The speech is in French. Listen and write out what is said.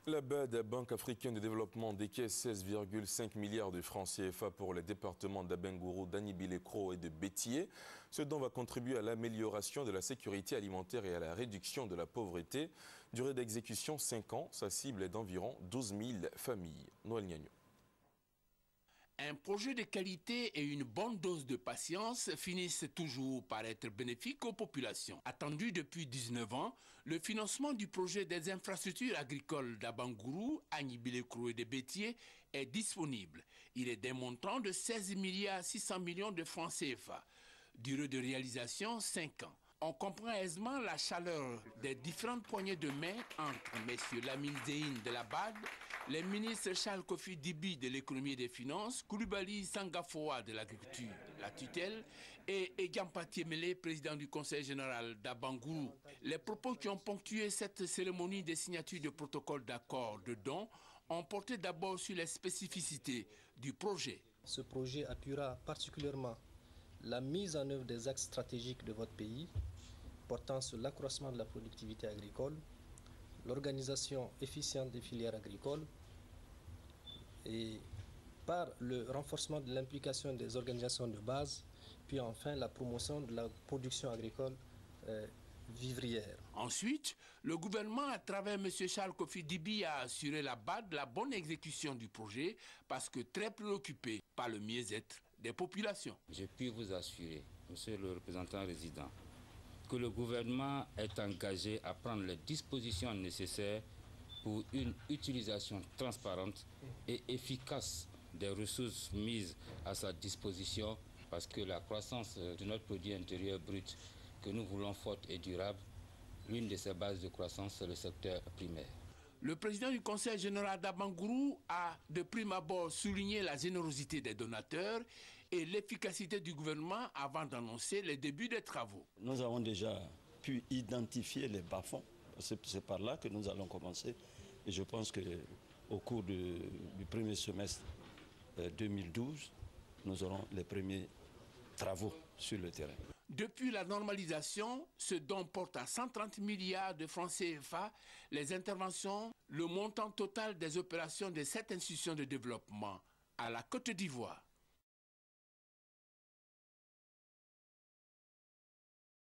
La BAD, la Banque africaine de développement, décaisse 16,5 milliards de francs CFA pour les départements d'Abengourou, d'Anibilekro et de Bétié. Ce dont va contribuer à l'amélioration de la sécurité alimentaire et à la réduction de la pauvreté. Durée d'exécution 5 ans, sa cible est d'environ 12 000 familles. Noël Niagno. Un projet de qualité et une bonne dose de patience finissent toujours par être bénéfiques aux populations. Attendu depuis 19 ans, le financement du projet des infrastructures agricoles d'Abengourou, Anibilekro et de Bétié est disponible. Il est d'un montant de 16 600 millions de francs CFA. Durée de réalisation 5 ans. On comprend aisément la chaleur des différentes poignées de main entre M. Lamine Zéine de la BAD, les ministres Charles Kofi Dibi de l'économie et des finances, Koulibaly Sangafoa de l'agriculture, la tutelle, et Egampati Mele, président du conseil général d'Abengourou. Les propos qui ont ponctué cette cérémonie de signature de protocole d'accord de don ont porté d'abord sur les spécificités du projet. Ce projet appuiera particulièrement la mise en œuvre des axes stratégiques de votre pays, portant sur l'accroissement de la productivité agricole, l'organisation efficiente des filières agricoles et par le renforcement de l'implication des organisations de base, puis enfin la promotion de la production agricole vivrière. Ensuite, le gouvernement, à travers M. Charles Kofi Dibi, a assuré la BAD la bonne exécution du projet parce que très préoccupé par le mieux-être des populations. Je puis vous assurer, monsieur le représentant résident, que le gouvernement est engagé à prendre les dispositions nécessaires pour une utilisation transparente et efficace des ressources mises à sa disposition, parce que la croissance de notre produit intérieur brut que nous voulons forte et durable, l'une de ses bases de croissance, c'est le secteur primaire. Le président du conseil général d'Abengourou a de prime abord souligné la générosité des donateurs et l'efficacité du gouvernement avant d'annoncer le début des travaux. Nous avons déjà pu identifier les bas-fonds. C'est par là que nous allons commencer. Et je pense qu'au cours du premier semestre 2012, nous aurons les premiers travaux sur le terrain. Depuis la normalisation, ce don porte à 130 milliards de francs CFA les interventions, le montant total des opérations de cette institution de développement à la Côte d'Ivoire.